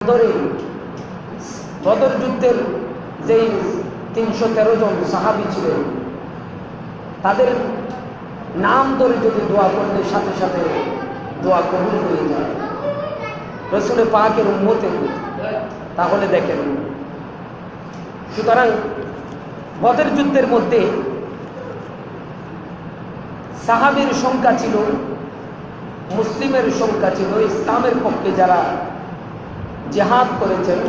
ধরে বদর যুদ্ধের যেই 313 জন সাহাবী ছিলেন তাদের নাম ধরে যদি দোয়া করলে সাথে সাথে দোয়া কবুল হয়ে যায় রাসূল পাকের উম্মতের, তাহলে দেখেন। সুতরাং বদর যুদ্ধের মধ্যে সাহাবীর সংখ্যা ছিল, মুসলিমের সংখ্যা ছিল, ইসলামের পক্ষে যারা জিহাদ করেছেন,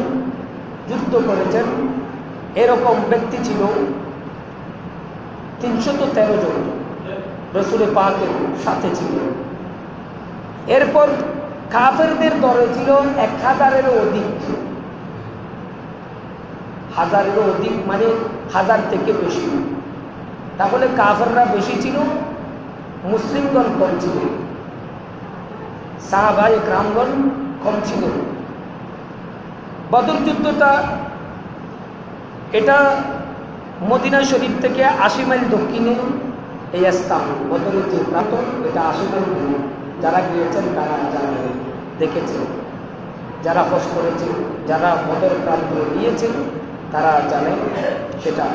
যুদ্ধ করেছেন, এরকম ব্যক্তি ছিল 313 জন রাসূল পাকের সাথে ছিল। এরপর কাফেরদের দলে ছিল 1000-এরও অধিক, 1000-এরও অধিক মানে 1000 থেকে বেশি। তাহলে কাফেররা বেশি ছিল, মুসলিমগণ কম ছিল, সাহাবায়ে কেরামগণ কম ছিল। বদর যুদ্ধটা এটা মদিনা শরীফ থেকে 80 মাইল দক্ষিণে এই স্থান, বদরের যে প্রান্তর এটা 80 মাইল দূরে। যারা গিয়েছেন তারা জানেন, দেখেছেন, যারা হজ করেছে, যারা বদর প্রান্তরে গিয়েছেন তারা জানেন সেটা।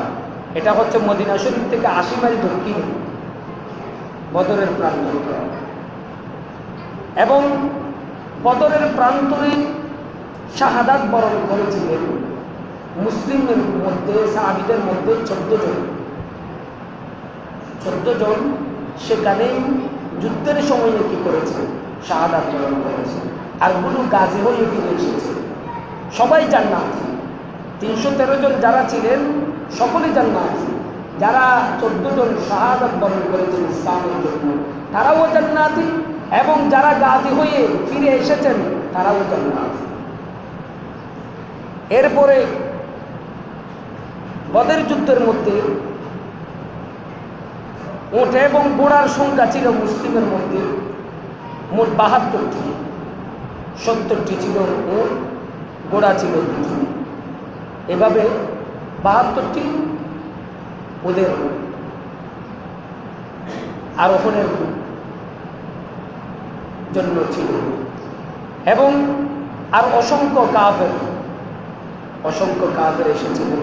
এটা হচ্ছে মদিনা শরীফ থেকে 80 মাইল দক্ষিণে বদরের প্রান্তর। এবং বদরের প্রান্তরে শাহাদাত বরণ করেছিলেন মুসলিমের মধ্যে, সাহাবীদের মধ্যে 14 জন সেখানে যুদ্ধের সময়ে কি করেছে, শাহাদাত বরণ করেছে। আর গুলো গাজী হয়ে ফিরে এসেছে, সবাই জান্নাতি। 313 জন যারা ছিলেন সকলেই জান্নাতি। যারা 14 জন শাহাদাত বরণ করেছেন ইসলামের জন্য তারাও জান্নাতি, এবং যারা গাজী হয়ে ফিরে এসেছেন তারাও জান্নাতি। এরপরে বদর যুদ্ধের মধ্যে উট এবং ঘোড়ার সংখ্যা ছিল মুসলিমের মধ্যে মোট 72টি, 70টি ছিল উট, ঘোড়া ছিল 2টি। এভাবে 72টি ওদের আরোহণের জন্য ছিল। এবং আর অসংখ্য কাফের এসেছিলেন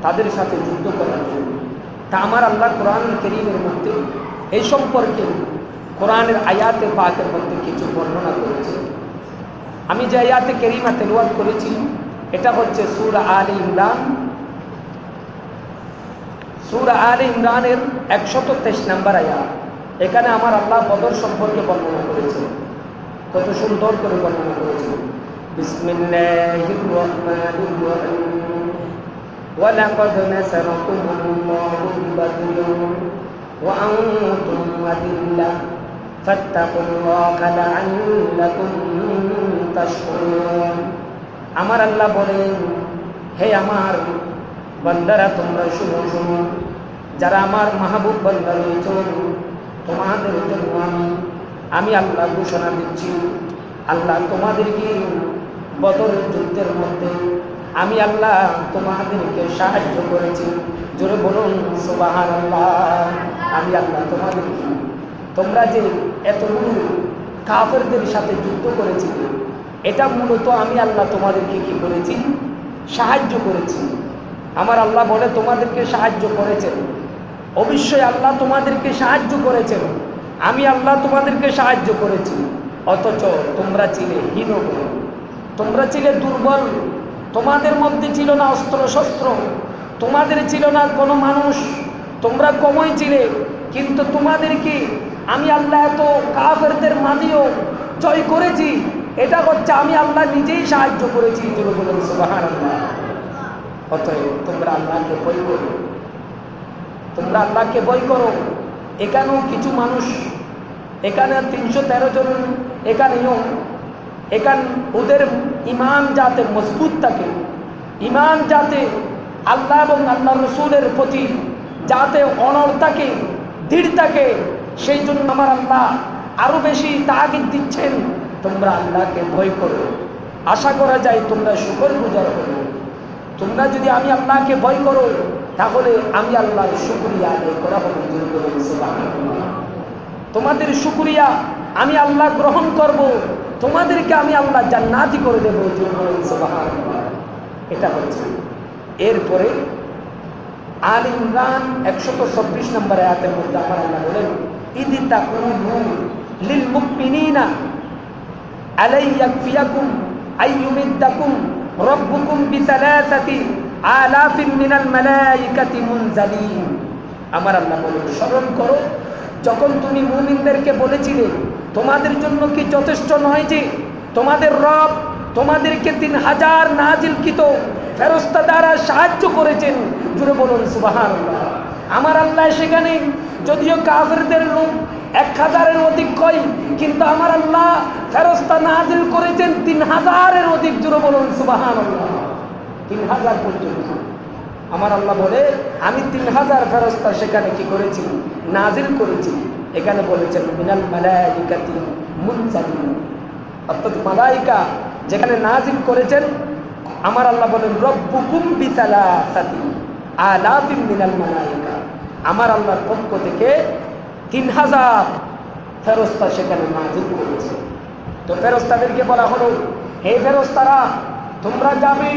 তাদের সাথে যুদ্ধ করার জন্য। তা আমার আল্লাহ কোরআন কারীমের মধ্যে এই সম্পর্কে কোরআনের আয়াতে পাকের মধ্যে কিছু বর্ণনা করেছে। আমি যে আয়াতে কারীমা তেলাওয়াত করেছি এটা হচ্ছে সূরা আলে ইমরান, সূরা আলে ইমরানের 123 নম্বর আয়াত। এখানে আমার আল্লাহ বদর সম্পর্কে বর্ণনা করেছে, কত সুন্দর করে বর্ণনা করেছে। বিসমিল্লাহির রহমানির রহিম ওয়ালাকাদ নাসারাকুমুল্লাহু বিবদরিন ওয়া আনতুম আযিল্লাহ ফাত্তাকুল্লাহা লাআল্লাকুম তাশকুরুন। আমার আল্লাহ বলেন, হে আমার বান্দারা তোমরা শুনো, যারা আমার মাহবুব বান্দা রয়েছে তোমাদের জন্য আমি আল্লাহ ঘোষণা দিচ্ছি, আল্লাহ তোমাদেরকে বদরের যুদ্ধের মধ্যে আমি আল্লাহ তোমাদেরকে সাহায্য করেছি। জোরে বলুন সুবহানাল্লাহ। আমি আল্লাহ তোমাদেরকে, তোমরা যে এতগুলো কাফেরদের সাথে যুদ্ধ করেছিলে এটা মূলত আমি আল্লাহ তোমাদেরকে কি করেছি, সাহায্য করেছি। আমার আল্লাহ বলে তোমাদেরকে সাহায্য করেছেন, অবশ্যই আল্লাহ তোমাদেরকে সাহায্য করেছেন, আমি আল্লাহ তোমাদেরকে সাহায্য করেছি। অথচ তোমরা ছিলে হীনবল, তোমরা ছিলে দুর্বল, তোমাদের মধ্যে ছিল না অস্ত্র শস্ত্র, তোমাদের ছিল না কোনো মানুষ, তোমরা কমই ছিলে। কিন্তু তোমাদেরকে আমি আল্লাহ এত কাফেরদের মাঝেও জয় করেছি, এটা হচ্ছে আমি আল্লাহ নিজেই সাহায্য করেছি। সুবহানাল্লাহ। অতএব তোমরা আল্লাহকে ভয় করো, তোমরা আল্লাহকে ভয় করো। এখানেও কিছু মানুষ, এখানে 313 জন, এখানে ওদের ইমান যাতে মজবুত থাকে, ইমান যাতে আল্লাহ এবং আল্লাহ রসুলের প্রতি যাতে অনড় থাকে, দৃঢ় থাকে, সেই জন্য আমার আল্লাহ আরো বেশি তাগিদ দিচ্ছেন তোমরা আল্লাহকে ভয় করো। আশা করা যায় তোমরা শুকরগুজার করো। তোমরা যদি আমি আল্লাহকে ভয় করো তাহলে আমি আল্লাহর শুকরিয়া আদায় করা হবে। তোমাদের শুকরিয়া আমি আল্লাহ গ্রহণ করব, তোমাদেরকে আমি আল্লাহ জান্নাতি করে দেবো। সুবহানাল্লাহ। এটা হচ্ছে। এরপরে আলে ইমরান 126 নম্বর আয়াতের মধ্যে আমার আল্লাহ বলেন, ইদ তাকুলু লিল মুমিনিনা আলাইয়াকফিয়াকুম আইয়ুমিদ্দাকুম রাব্বুকুম বিসালাসাতি আলাফিন মিনাল মালাইকাতি মুনজালিন। আমার আল্লাহ বলেন, স্মরণ করো যখন তুমি মুমিনদেরকে বলেছিলে তোমাদের জন্য কি যথেষ্ট নয় যে তোমাদের রব তোমাদেরকে 3000 নাজিলকৃত ফেরেশতা দ্বারা সাহায্য করেছেন। জুড়ে বলুন সুবহানাল্লাহ। আমার আল্লাহ সেখানে যদিও কাফেরদের লোক 1000-এর অধিক কয়, কিন্তু আমার আল্লাহ ফেরেশতা নাজিল করেছেন 3000-এর অধিক। জুড়ে বলুন সুবহানাল্লাহ। 3000 পর্যন্ত আমার আল্লাহ বলে, আমি 3000 ফেরেশতা সেখানে কি করেছি? নাজিল করেছি। এখানে বলেছেন মিনাল মালাইকাতি মুনজালিন, অর্থাৎ মালাইকা যেখানে নাজিল করেছেন। আমার আল্লাহ বলেন রব্বুকুম বিসালাসাতি আলাফিন মিনাল মালাইকা, আমার আল্লাহর পক্ষ থেকে 3000 ফেরেশতা সেখানে নাজিল করেছে। তো ফেরেশতাদেরকে বলা হলো, হে ফেরেশতারা, তোমরা যাবে,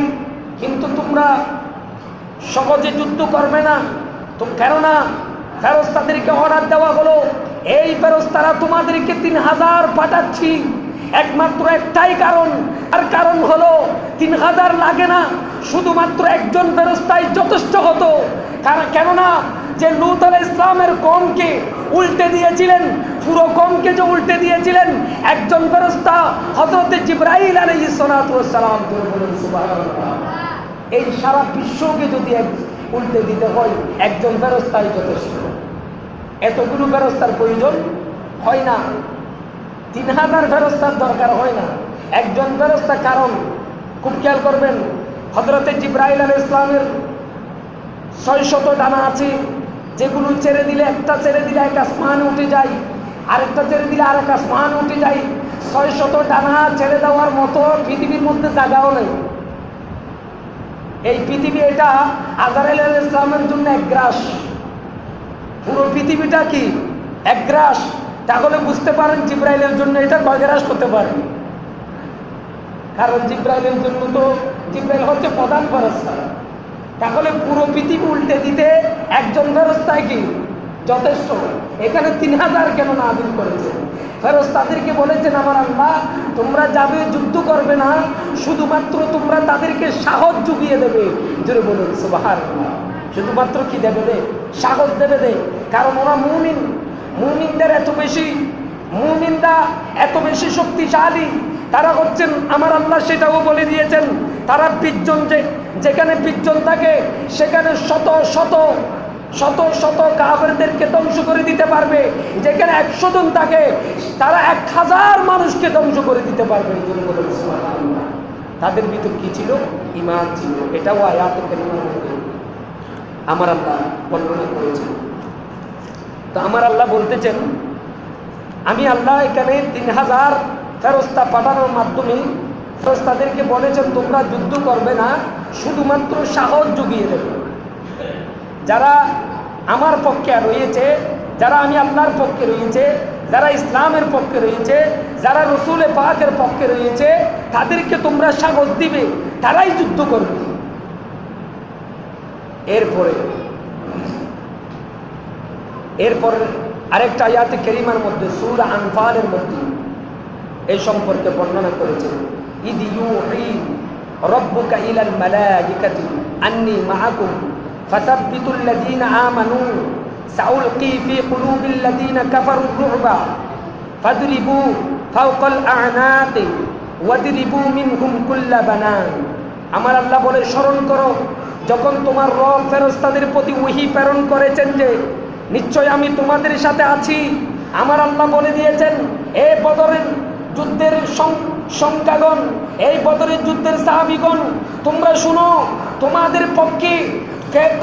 কিন্তু তোমরা সহজে যুদ্ধ করবে না। তো কেননা ফেরেশতাদেরকে অর্ডার দেওয়া হলো, এই ফেরেশতারা তোমাদেরকে 3000 পাঠাচ্ছি, একমাত্র একটাই কারণ, আর কারণ হলো 3000 লাগে না, শুধুমাত্র একজন ফেরেশতাই যথেষ্ট হতো। কেননা যে লূত আলাইহিস সালামের কওমকে উল্টে দিয়েছিলেন, পুরো কওমকে যে উল্টে দিয়েছিলেন একজন ফেরেশতা হযরত জিবরাইল আলাইহিস সালাতু ওয়াস সালাম। বলুন সুবহানাল্লাহ। এই সারা বিশ্বকে যদি উল্টে দিতে হয় একজন ফেরেশতাই যথেষ্ট। এতগুলো ফেরেশতার প্রয়োজন হয় না, 3000 ফেরেশতার দরকার হয় না, একজন ফেরেশতা। কারণ খুব খেয়াল করবেন, হযরত জিবরাইল আলাইহিস সালামের 600 ডানা আছে, যেগুলো ছেড়ে দিলে একটা ছেড়ে দিলে এক আসমানে উঠে যায়, আরেকটা ছেড়ে দিলে আরেক আসমানে উঠে যায়। 600 ডানা ছেড়ে দেওয়ার মতো পৃথিবীর মধ্যে জায়গাও নেই। এই পৃথিবী এটা আজরাইল আলাইহিস সালামের জন্য এক গ্রাস, পুরো পৃথিবীটা কি এক গ্রাস। তাহলে বুঝতে পারেন জিবরাইলের জন্য এটা কয় গ্রাস হতে পারে। কারণ জিবরাইলের জন্য তো জিবরাইল হচ্ছে প্রধান ফেরেশতা। তাহলে পুরো পৃথিবী উল্টে দিতে একজন ফেরেশতাই কি যথেষ্ট। এখানে 3000 কেন নাযিল করেছে? ফেরেশতাদেরকে বলেছেন আমার আল্লাহ, তোমরা যাবে, যুদ্ধ করবে না, শুধুমাত্র তোমরা তাদেরকে সাহস জুগিয়ে দেবে। জোরে বলুন সুবহানাল্লাহ। শুধুমাত্র কি দেবে? দে সাহস দেবে দে। কারণ ওরা মুমিন, মুমিনদের মুমিনরা এত বেশি শক্তিশালী। তারা হচ্ছেন আমার আল্লাহ সেটাও বলে দিয়েছেন, তারা 20 জন, যেখানে 20 জন থাকে সেখানে শত শত শত শত কাফেরদেরকে ধ্বংস করে দিতে পারবে। যেখানে 100 জন থাকে তারা 1000 মানুষকে ধ্বংস করে দিতে পারবে। তাদের ভিতর কি ছিল? ঈমান ছিল। এটাও আয়াতে কারিমার মধ্যে আমার আল্লাহ বর্ণনা করেছেন। তো আমার আল্লাহ বলতেছেন, আমি আল্লাহ এখানে 3000 ফেরেশতা পাঠানোর মাধ্যমে ফেরেশতাদেরকে বলেছেন তোমরা যুদ্ধ করবে না, শুধুমাত্র সাহস জুগিয়ে দেবে। যারা আমার পক্ষে রয়েছে, যারা আমি আল্লাহর পক্ষে রয়েছে, যারা ইসলামের পক্ষে রয়েছে, যারা রসুল পাকের পক্ষে রয়েছে, তাদেরকে তোমরা সাহস দিবে, তারাই যুদ্ধ করবে। এরপর আরেকটা আয়াতে কারিমার মধ্যে সূরা আনফালের মধ্যে এই সম্পর্কে বর্ণনা করেছেন, ইদ ইউহি রাব্বুকা ইলাল মালাইকাতি আন্নী মাআকুম ফাসাব্বিতুল লাযীনা আমানু সাউলকি ফি কুলুবিল লাযীনা কাফারু রু'বা ফাদরিবু ফাওকাল আ'নাকি ওয়াদরিবু মিনহুম কুল্লা বানান। আমার আল্লাহ বলে, স্মরণ করো যখন তোমার রব ফেরেশতাদের প্রতি ওহী প্রেরণ করেছেন যে নিশ্চয় আমি তোমাদের সাথে আছি। আমার আল্লাহ বলে দিয়েছেন, এই বদরের যুদ্ধের সংখ্যাগণ, এই বদরের যুদ্ধের সাহাবীগণ, তোমরা শুনো, তোমাদের পক্ষে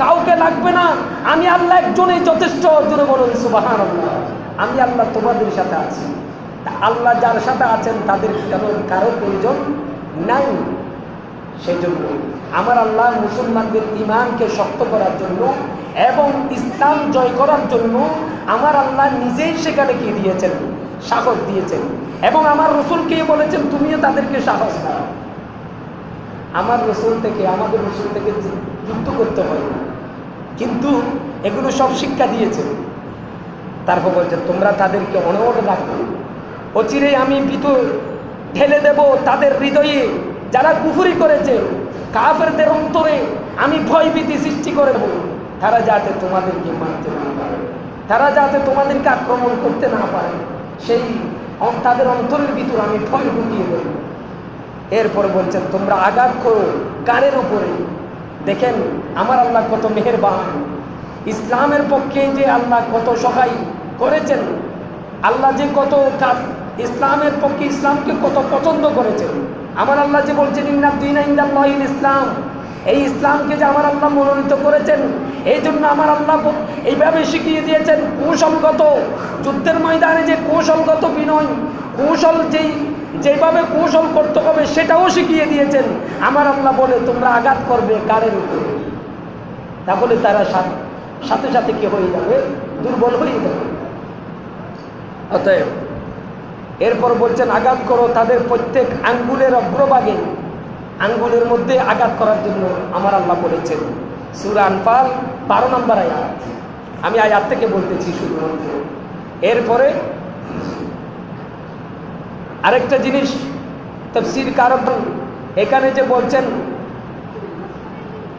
কাউকে লাগবে না, আমি আল্লাহ একজনই যথেষ্ট। জোরে বলুন সুবহানাল্লাহ। আমি আল্লাহ তোমাদের সাথে আছি। আল্লাহ যার সাথে আছেন তাদের কারো প্রয়োজন নাই। সেই জন্য আমার আল্লাহ মুসলমানদের ঈমানকে শক্ত করার জন্য এবং ইসলাম জয় করার জন্য আমার আল্লাহ নিজেই সেখানে কি দিয়েছেন? সাহস দিয়েছেন, এবং আমার রসুলকে বলেছেন তুমিও তাদেরকে সাহস দাও। আমার রসুল থেকে, আমাদের রসুল থেকে যুদ্ধ করতে হয় না, কিন্তু এগুলো সব শিক্ষা দিয়েছে। তারপর বলছে তোমরা তাদেরকে অনড় রাখো, অচিরেই আমি ভিতর ঢেলে দেব তাদের হৃদয়ে যারা কুফরি করেছে, কাফেরদের অন্তরে আমি ভয়ভীতি সৃষ্টি করে দেব, তারা যাতে তোমাদেরকে মানতে না পারে, তারা যাতে তোমাদেরকে আক্রমণ করতে না পারে, সেই তাদের অন্তরের ভিতর আমি ভয় ঢুকিয়ে দেব। এরপর বলছেন তোমরা আঘাত করো কানের উপরে। দেখেন আমার আল্লাহ কত মেহেরবান, ইসলামের পক্ষে যে আল্লাহ কত সহায় করেছেন, আল্লাহ যে কত ইসলামের পক্ষে, ইসলামকে কত পছন্দ করেছেন। আমার আল্লাহ যে বলছেন ইন্না দীনা ইনদাল্লাহিল ইসলাম, এই ইসলামকে যে আমার আল্লাহ মনোনীত করেছেন, এই জন্য আমার আল্লাহ এইভাবে শিখিয়ে দিয়েছেন কৌশলগত, যুদ্ধের ময়দানে যে কৌশলগত বিনয়, কৌশল যেভাবে কৌশল করতে হবে সেটাও শিখিয়ে দিয়েছেন। আমার আল্লাহ বলে তোমরা আঘাত করবে কারের উপরে, তাহলে তারা সাথে সাথে কি হয়ে যাবে, দুর্বল হয়ে যাবে। অতএব এরপর বলছেন আঘাত করো তাদের প্রত্যেক আঙ্গুলের অগ্রভাগে, আঙ্গুলের মধ্যে আঘাত করার জন্য আমার আল্লাহ বলেছেন। সূরা আনফাল 12 নম্বর আয়াত, আমি আয়াত থেকে বলতেছি শুধুমাত্র। এরপরে আরেকটা জিনিস তাফসীর কারকগণ এখানে যে বলছেন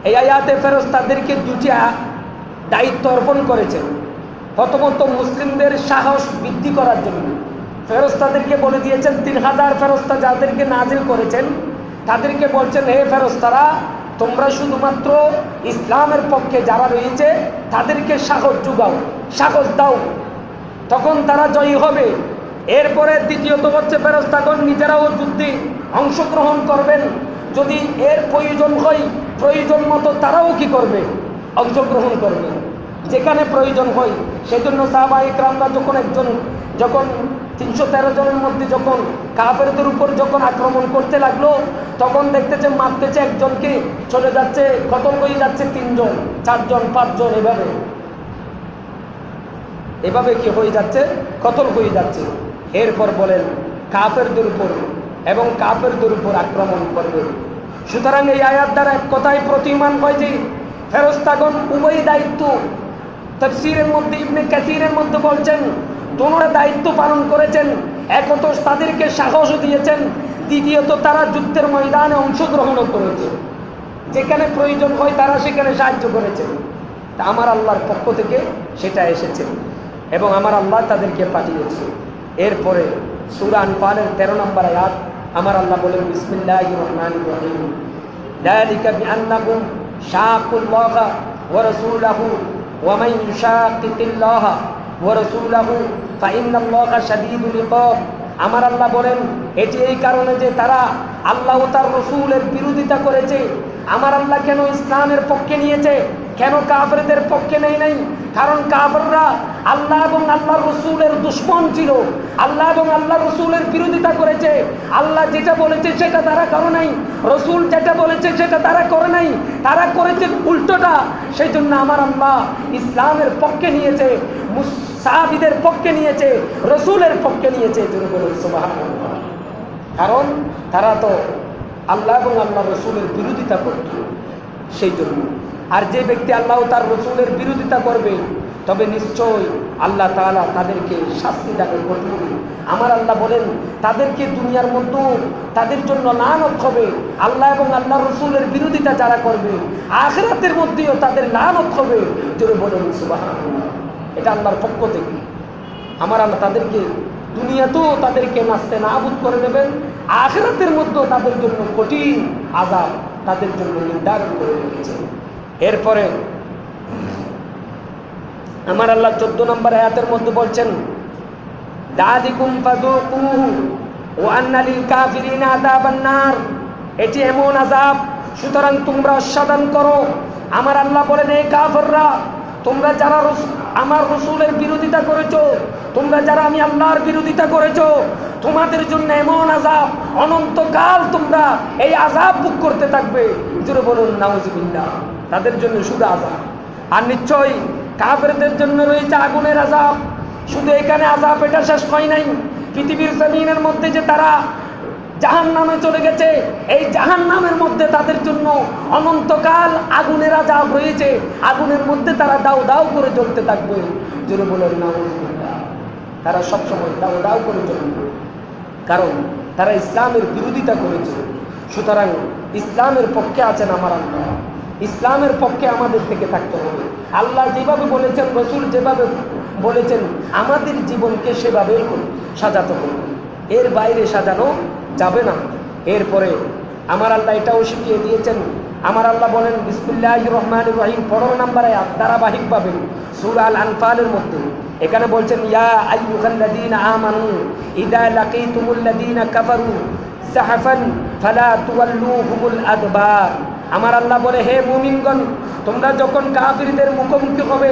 এই আয়াতে ফেরেশতাদেরকে দুটি দায়িত্ব অর্পণ করেছেন। প্রথমত মুসলিমদের সাহস বৃদ্ধি করার জন্য ফেরেশতাদেরকে বলে দিয়েছেন 3000 ফেরেশতা যাদেরকে নাজিল করেছেন তাদেরকে বলছেন হে ফেরেশতারা তোমরা শুধুমাত্র ইসলামের পক্ষে যারা রয়েছে তাদেরকে সাহস যোগাও, সাহস দাও, তখন তারা জয়ী হবে। এরপরে দ্বিতীয়ত হচ্ছে ফেরেশতাগণ নিজেরাও যুদ্ধে অংশগ্রহণ করবেন, যদি এর প্রয়োজন হয় প্রয়োজন মতো তারাও কি করবে, অংশগ্রহণ করবে যেখানে প্রয়োজন হয়। সেজন্য সাহাবায়ে কেরামরা যখন 313 জনের মধ্যে যখন কাফেরদের উপর যখন আক্রমণ করতে লাগলো, তখন দেখতেছে মারতেছে একজনকে, চলে যাচ্ছে কতল হয়ে যাচ্ছে 3 জন 4 জন 5 জন, এভাবে কি হয়ে যাচ্ছে, কতল হয়ে যাচ্ছে। এরপর বলেন কাফেরদের উপর এবং কাফেরদের উপর আক্রমণ করবে। সুতরাং এই আয়াত দ্বারা এক কথায় প্রতীয়মান হয় যে ফেরেশতাগণ উভয় দায়িত্ব, তাফসীরের মধ্যে ইবনে কাসীরের মধ্যে বলছেন দোনোটা দায়িত্ব পালন করেছেন। একত তাদেরকে সাহসও দিয়েছেন, দ্বিতীয়ত তারা যুদ্ধের ময়দানে অংশগ্রহণও করেছে, যেখানে প্রয়োজন হয় তারা সেখানে সাহায্য করেছেন। তা আমার আল্লাহর পক্ষ থেকে সেটা এসেছে এবং আমার আল্লাহ তাদেরকে পাঠিয়েছে। এরপরে সূরা আনফালের 13 নম্বর আয়াত আমার আল্লাহ বলেন বিসমিল্লাহির রহমানির রহিম যালিকা বিআন্নাকুম শাকুল্লাহা ওয়া রাসূলাহু ওয়া মান ইউশাকিকিল্লাহা ওয়া রাসূলাহু ফাইন্নাল্লাহা শাদীদুল ইকাব। আমার আল্লাহ বলেন এটি এই কারণে যে তারা আল্লাহ ও তার রাসূলের বিরোধিতা করেছে। আমার আল্লাহ কেন ইসলামের পক্ষে নিয়েছে, কেন কাফেরদের পক্ষে নেই নাই? কারণ কাফেররা আল্লাহ এবং আল্লাহর রাসূলের দুশমন ছিল, আল্লাহ এবং আল্লাহর রাসূলের বিরোধিতা করেছে। আল্লাহ যেটা বলেছে সেটা তারা করে নাই, রাসূল যেটা বলেছে সেটা তারা করে নাই, তারা করেছে উল্টোটা। সেই জন্য আমার আল্লাহ ইসলামের পক্ষে নিয়েছে, সাহাবীদের পক্ষে নিয়েছে, রাসূলের পক্ষে নিয়েছে। সুবহানাল্লাহ। কারণ তারা তো আল্লাহ এবং আল্লাহ রাসূলের বিরোধিতা করত, সেই জন্য। আর যে ব্যক্তি আল্লাহ তার রাসূলের বিরোধিতা করবে তবে নিশ্চয়ই আল্লাহ তাআলা তাদেরকে শাস্তি দান করবেন। আমার আল্লাহ বলেন তাদেরকে দুনিয়ার মধ্যে তাদের জন্য লানত হবে, আল্লাহ এবং আল্লাহ রাসূলের বিরোধিতা যারা করবে আখিরাতের মধ্যেও তাদের লানত হবে। জোরে বলেন সুবহানাল্লাহ। এটা আল্লাহর পক্ষ থেকে। আমার আল্লাহ তাদেরকে দুনিয়াতেও তাদেরকে নাস্তে নাবুদ করে দেবেন, আখিরাতের মধ্যেও তাদের জন্য কঠিন আযাব তাদের জন্য নির্ধারণ করে রেখেছেন। এরপরে আমার আল্লাহ 14 নম্বর আয়াতের মধ্যে বলছেন দাদিকুম ফাযুকুহু ওয়া আন্না লিল কাফিরিনা আযাবান নার। এটি এমন আযাব, সুতরাং তোমরা সাধন করো। আমার আল্লাহ বলেন এই কাফেররা, তোমরা যারা আমার রাসূলের বিরোধিতা করেছো, তোমরা যারা আমি আল্লাহর বিরোধিতা করেছো, তোমাদের জন্য এমন আযাব, অনন্তকাল তোমরা এই আযাব ভোগ করতে থাকবে। জোরে বলুন নাউযুবিল্লাহ। তাদের জন্য শুধু আযাব, আর নিশ্চয়ই কাফেরদের জন্য রয়েছে আগুনের আযাব। শুধু এখানে আযাব এটা শেষ হয় নাই, পৃথিবীর জমিনের মধ্যে যে তারা জাহান্নামে চলে গেছে, এই জাহান্নামের মধ্যে তাদের জন্য অনন্তকাল আগুনের আযাব রয়েছে, আগুনের মধ্যে তারা দাউ দাউ করে জ্বলতে থাকবে। জোরে বলেন নাউযুবিল্লাহ। তারা সবসময় দাউ দাউ করে জ্বলবে, কারণ তারা ইসলামের বিরোধিতা করেছে। সুতরাং ইসলামের পক্ষে আছেন আমার আল্লাহ, ইসলামের পক্ষে আমাদের থেকে থাকতে হবে। আল্লাহ যেভাবে বলেছেন, রাসূল যেভাবে বলেছেন, আমাদের জীবনকে সেভাবেই সাজাতে হবে, এর বাইরে সাজানো যাবে না। এরপরে আমার আল্লাহ এটাও শিখিয়ে দিয়েছেন। আমার আল্লাহ বলেন বিসমিল্লাহির রহমানির রহিম 15 নম্বর আয়াত ধারাবাহিকভাবে সূরা আল আনফালের মধ্যে। এখানে বলছেন ইয়া আইয়ুহাল্লাযীনা আমানু ইযা লাকীতুমুল্লাযীনা কাফারু সাহাফান ফালা তুওয়াল্লুহুমুল আদবার। আমার আল্লাহ বলে, হে মুমিনগণ, তোমরা যখন কাফিরদের মুখোমুখি হবে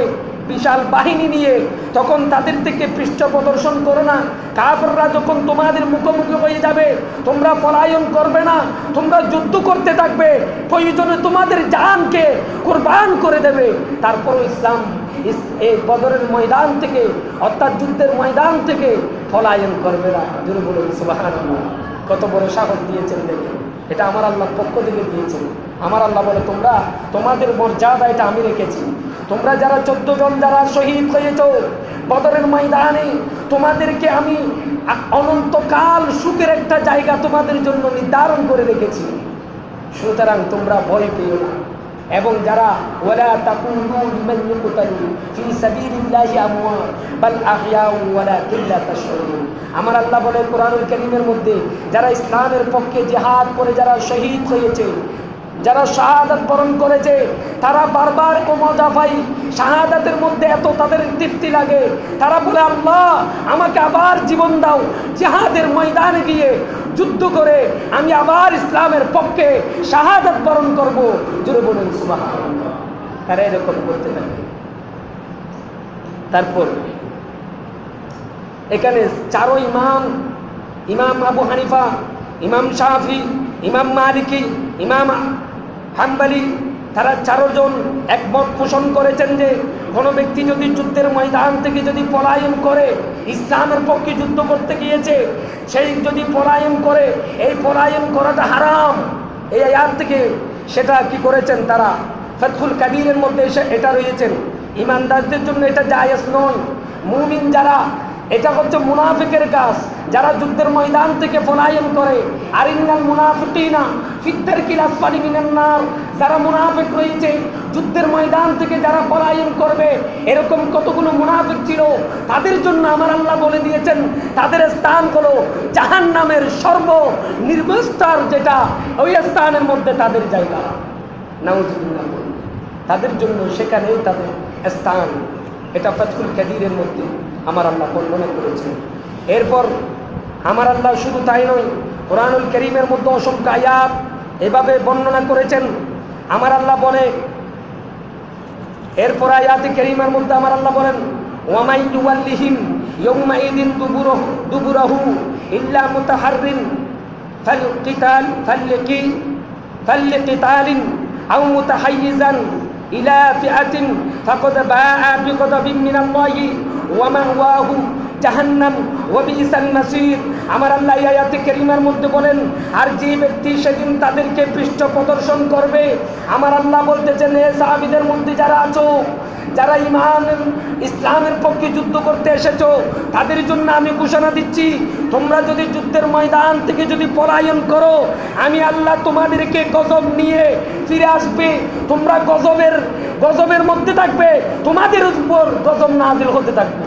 বিশাল বাহিনী নিয়ে, তখন তাদের থেকে পৃষ্ঠ প্রদর্শন করো না। কাফিররা যখন তোমাদের মুখোমুখি হয়ে যাবে, তোমরা পলায়ন করবে না, তোমরা যুদ্ধ করতে থাকবে, প্রয়োজনে তোমাদের জানকে কুরবান করে দেবে। তারপরও ইসলাম এই বদরের ময়দান থেকে, অর্থাৎ যুদ্ধের ময়দান থেকে পলায়ন করবে না। জোরে বলুন সুবহানাল্লাহ। কত বড় সাহস দিয়েছেন দেখেন, এটা আমার আল্লাহর পক্ষ থেকে দিয়েছেন। আমার আল্লাহ বলে, তোমরা তোমাদের মর্যাদা এটা আমি রেখেছি। তোমরা যারা 14 জন যারা শহীদ হয়েছ বদরের ময়দানে, তোমাদেরকে আমি অনন্তকাল সুখের একটা জায়গা তোমাদের জন্য নির্ধারণ করে রেখেছি। সুতরাং তোমরা ভয় পেও না। এবং যারা ওয়ালা তাকুনু লিমান ইউকতালু ফি সাবিলিল্লাহি আমওয়াত বাল আহইয়াউ ওয়ালাকিন লা তাশউরুন। আমার আল্লাহ বলে কোরআনুল কারীমের মধ্যে, যারা ইসলামের পক্ষে জিহাদ করে যারা শহীদ হয়েছে, যারা শাহাদাত বরণ করেছে, তারা বারবার মজা পাই, শাহাদাতের মধ্যে এত তাদের তৃপ্তি লাগে, তারা বলে আল্লাহ আমাকে আবার জীবন দাও, জিহাদের ময়দানে গিয়ে যুদ্ধ করে আমি আবার ইসলামের পক্ষে শাহাদাত বরণ করব। জোরে বলেন সুবহানাল্লাহ। তারা এরকম করতে থাকে। তারপর এখানে চারো ইমাম, ইমাম আবু হানিফা, ইমাম শাফি, ইমাম মালিকি, ইমাম হাম্বলি, তারা 4 জন একমত পোষণ করেছেন যে কোনো ব্যক্তি যদি যুদ্ধের ময়দান থেকে যদি পলায়ন করে, ইসলামের পক্ষে যুদ্ধ করতে গিয়েছে, সেই যদি পলায়ন করে, এই পলায়ন করাটা হারাম। এই আয়াত থেকে সেটা কি করেছেন তারা, ফাতহুল কাদিরের মধ্যে এটা রয়েছেন। ইমানদারদের জন্য এটা জায়েজ নয়। মুমিন যারা, এটা হচ্ছে মুনাফিকের কাজ, যারা যুদ্ধের ময়দান থেকে পলায়ন করে। আর ইন্নাল মুনাফিকিনা ফি দারকিল আসফালি মিনান নার, যারা মুনাফিক রয়েছে যুদ্ধের ময়দান থেকে যারা পলায়ন করবে, এরকম কতগুলো মুনাফিক ছিল, তাদের জন্য আমার আল্লাহ বলে দিয়েছেন তাদের স্থান হলো জাহান্নামের সর্বনিম্নস্তর, যেটা ওই স্থানের মধ্যে তাদের জায়গা। নাউযুবিল্লাহ। তাদের জন্য সেখানেই তাদের স্থান। এটা ফাতহুল কাদিরের মধ্যে আমার আল্লাহ বর্ণনা করেছেন। এরপর আমার আল্লাহ শুধু তাই নয়, কোরআনুল কারীমের মধ্যে অসংখ্য আয়াত এভাবে বর্ণনা করেছেন। আমার আল্লাহ বলে, এরপর আয়াতে কারীমের মধ্যে আমার আল্লাহ বলেন ওয়ামাই ইউওয়াল্লিহিম ইয়াউমাইদিন দুবুরাহু ইল্লা মুতাহাররিন ফালকিতালিন আও মুতাহাইয়িজান ইলা ফিআতিন ফাকাদ বাআ বিগদাবিন মিনাল্লাহি ওয়া মাওয়াহু জাহান্নাম ওয়া বিসাল মাসির। আমার আল্লাহ এই আয়াতে কারীমার মধ্যে বলেন, আর যে ব্যক্তি সেদিন তাদেরকে পৃষ্ঠ প্রদর্শন করবে, আমার আল্লাহ বলতেছেন হে সাহাবীদের মধ্যে যারা আছো, যারা ইসলামের পক্ষে যুদ্ধ করতে এসেছো, তাদের জন্য আমি ঘোষণা দিচ্ছি, তোমরা যদি যুদ্ধের ময়দান থেকে যদি পলায়ন করো, আমি আল্লাহ তোমাদেরকে গজব নিয়ে ফিরে আসবে। তোমরা গজবের মধ্যে থাকবে, তোমাদের উপর গজব নাযিল হতে থাকবে।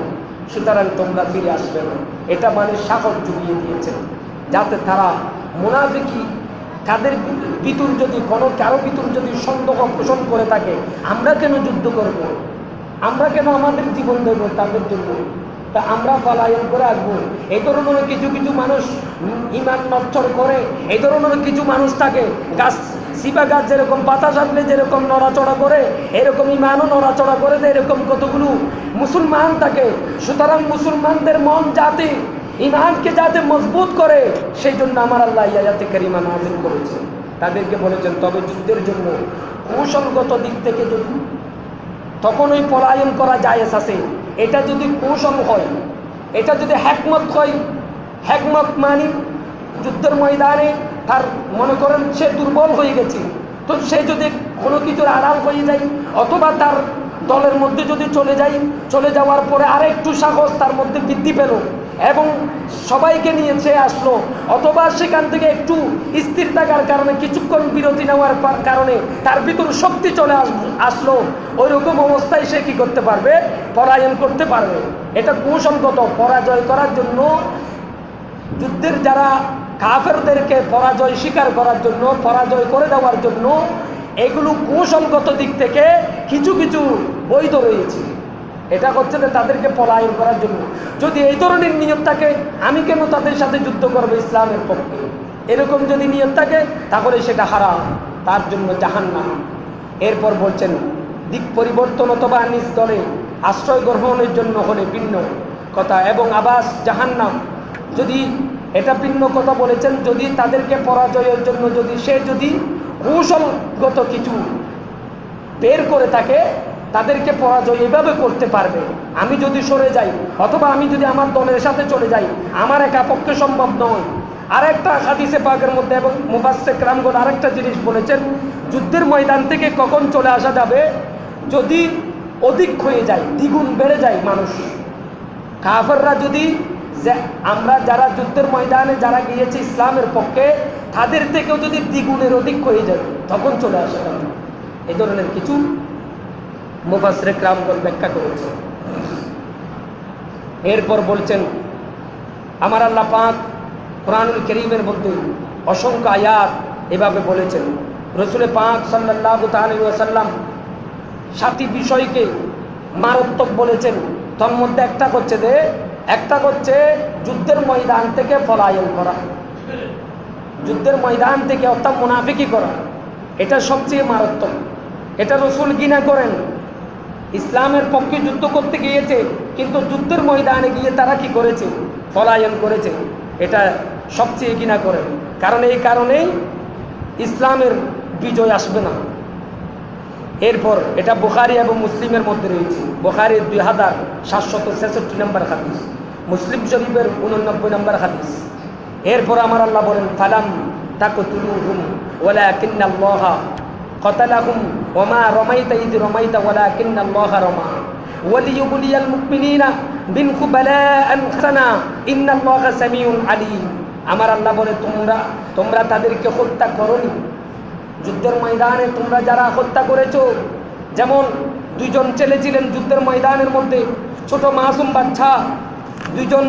সুতরাং তোমরা ফিরে আসবে না। এটা মানে সাহস জুগিয়ে দিয়েছেন, যাতে তারা মুনাফিকি তাদের ভিতর যদি কারো ভিতর যদি সন্দেহ পোষণ করে থাকে, আমরা কেন যুদ্ধ করব, আমরা কেন আমাদের জীবন দেব তাদের জন্য, তা আমরা পলায়ন করে আসবো। এই ধরনের কিছু কিছু মানুষ ইমান নচ্ছর করে, এই ধরনের কিছু মানুষ থাকে, গাছ সিবা গাছ যেরকম বাতাস আসলে যেরকম নড়াচড়া করে, এরকম ইমানও নড়াচড়া করে, এরকম কতগুলো মুসলমান থাকে। সুতরাং মুসলমানদের মন যাতে ইমানকে যাতে মজবুত করে, সেই জন্য আমার আল্লাহ আয়াতে কারিমা নাযিল করেছেন। তাদেরকে বলেছেন তবে যুদ্ধের জন্য কৌশলগত দিক থেকে যদি তখন ওই পলায়ন করা জায়েজ আছে। এটা যদি কৌশল হয়, এটা যদি হিকমত হয়, হেকমত মানি যুদ্ধের ময়দানে তার মনে করেন সে দুর্বল হয়ে গেছে, তো সে যদি কোনো কিছুর আড়াল হয়ে যায় অথবা তার দলের মধ্যে যদি চলে যাওয়ার পরে আরেকটু সাহস তার মধ্যে বৃদ্ধি পেল এবং সবাইকে নিয়ে সে আসলো, অথবা সেখান থেকে একটু স্থির থাকার কারণে কিছুক্ষণ বিরতি নেওয়ার কারণে তার ভিতর শক্তি চলে আসলো, ওই রকম অবস্থায় সে কি করতে পারবে? পলায়ন করতে পারবে। এটা কৌশলগত পরাজয় করার জন্য, যুদ্ধের যারা কাফেরদেরকে পরাজয় স্বীকার করার জন্য, পরাজয় করে দেওয়ার জন্য এগুলো কৌশলগত দিক থেকে কিছু কিছু বৈধ রয়েছে। এটা হচ্ছে যে তাদেরকে পলায়ন করার জন্য। যদি এই ধরনের নিয়ত থাকে, আমি কেন তাদের সাথে যুদ্ধ করবো ইসলামের পক্ষে, এরকম যদি নিয়ত থাকে তাহলে সেটা হারাম, তার জন্য জাহান্নাম। এরপর বলছেন দিক পরিবর্তন অথবা নিজ দলে আশ্রয় গ্রহণের জন্য হলে ভিন্ন কথা, এবং আবাস জাহান্নাম। যদি এটা ভিন্ন কথা বলেছেন, যদি তাদেরকে পরাজয়ের জন্য যদি কৌশলগত কিছু বের করে থাকে, তাদেরকে পরাজয় এভাবে করতে পারবে। আমি যদি সরে যাই অথবা আমি যদি আমার দলের সাথে চলে যাই, আমার একা পক্ষে সম্ভব নয়। আরেকটা হাদিসে পাকের মধ্যে এবং মুফাসসির কেরামগণ আরেকটা জিনিস বলেছেন, যুদ্ধের ময়দান থেকে কখন চলে আসা যাবে? যদি অধিক হয়ে যায়, দ্বিগুণ বেড়ে যায় মানুষ। কাফেররা যদি, আমরা যারা যুদ্ধের ময়দানে যারা গিয়েছি ইসলামের পক্ষে, তাদের থেকেও যদি দ্বিগুণের অধিক হয়ে যায় তখন চলে আসা যাবে। এই ধরনের কিছু মুফাসসির কেরামগণ ব্যাখ্যা করেছে। এরপর বলছেন আমার আল্লাহ পাক কোরআনুল কারীমের মধ্যে অসংখ্য আয়াত এভাবে বলেছেন। রাসূল পাক সাল্লাল্লাহু আলাইহি ওয়াসাল্লাম 7টি বিষয়কে মারাত্মক বলেছেন। তার মধ্যে একটা হচ্ছে যুদ্ধের ময়দান থেকে পলায়ন করা, যুদ্ধের ময়দান থেকে অর্থাৎ মুনাফিকি করা, এটা সবচেয়ে মারাত্মক। এটা রাসূল ঘৃণা করেন। ইসলামের পক্ষে যুদ্ধ করতে গিয়েছে, কিন্তু যুদ্ধের ময়দানে গিয়ে তারা কি করেছে? পলায়ন করেছে। এটা সবচেয়ে ঘৃণা করেন, কারণ এই কারণেই ইসলামের বিজয় আসবে না। এরপর এটা বুখারী এবং মুসলিমের মধ্যে রয়েছে। বুখারীর 2766 নম্বর হাদিস, মুসলিম শরীফের 89 নম্বর হাদিস। এরপর আমার আল্লাহ বলেন ফালাম তাকতুলুহুম ওয়ালাকিন্নাল্লাহা قتلهم وما رميت إذ رميت ولكن الله رمى وليبلي المؤمنين منه بلاء حسنا إن الله سميع عليم। আমার আল্লাহ বলে তোমরা তাদেরকে হত্যা করনি, যুদ্ধের ময়দানে তোমরা যারা হত্যা করেছো, যেমন দুইজন ছেলে ছিলেন যুদ্ধের ময়দানের মধ্যে, ছোট মাসুম বাচ্চা দুইজন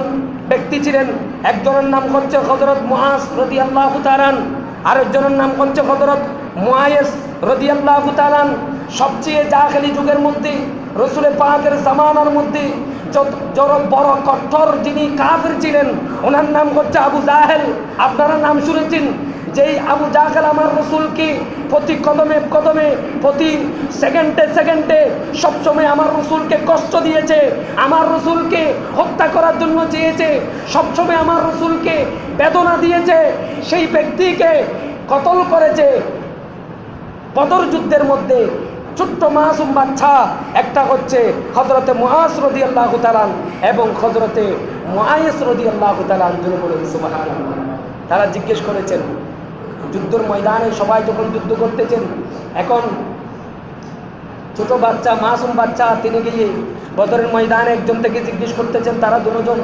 ব্যক্তি ছিলেন। একজনের নাম হচ্ছে হযরত মুআজ রাদিয়াল্লাহু তাআলা, আরেকজনের নাম হচ্ছে হযরত মুআইজ রাদিয়াল্লাহু তাআলা। সবচেয়ে জাহেলি যুগের মধ্যে, রাসূল পাকের জামানার মধ্যে বড় কঠোর যিনি কাফির ছিলেন, ওনার নাম হচ্ছে আবু জাহেল। আপনারা নাম শুনেছেন। যেই আবু জাহেল আমার রাসূলকে প্রতি কদমে কদমে, প্রতি সেকেন্ডে সবসময় আমার রাসূলকে কষ্ট দিয়েছে, আমার রাসূলকে হত্যা করার জন্য চেয়েছে, সবসময় আমার রাসূলকে বেদনা দিয়েছে, সেই ব্যক্তিকে কতল করেছে বদর যুদ্ধের মধ্যে। ছোট্ট মাসুম বাচ্চা একটা হচ্ছে হযরতে মুআজ রাদিয়াল্লাহু তাআলা এবং হযরতে মুআইজ রাদিয়াল্লাহু তাআলা। সুবহানাল্লাহ। তারা জিজ্ঞেস করেছেন, যুদ্ধের ময়দানে সবাই যখন যুদ্ধ করতেছেন, এখন ছোট বাচ্চা মাসুম বাচ্চা তিনি গিয়ে বদরের ময়দানে একজন থেকে জিজ্ঞেস করতেছেন, তারা দুজন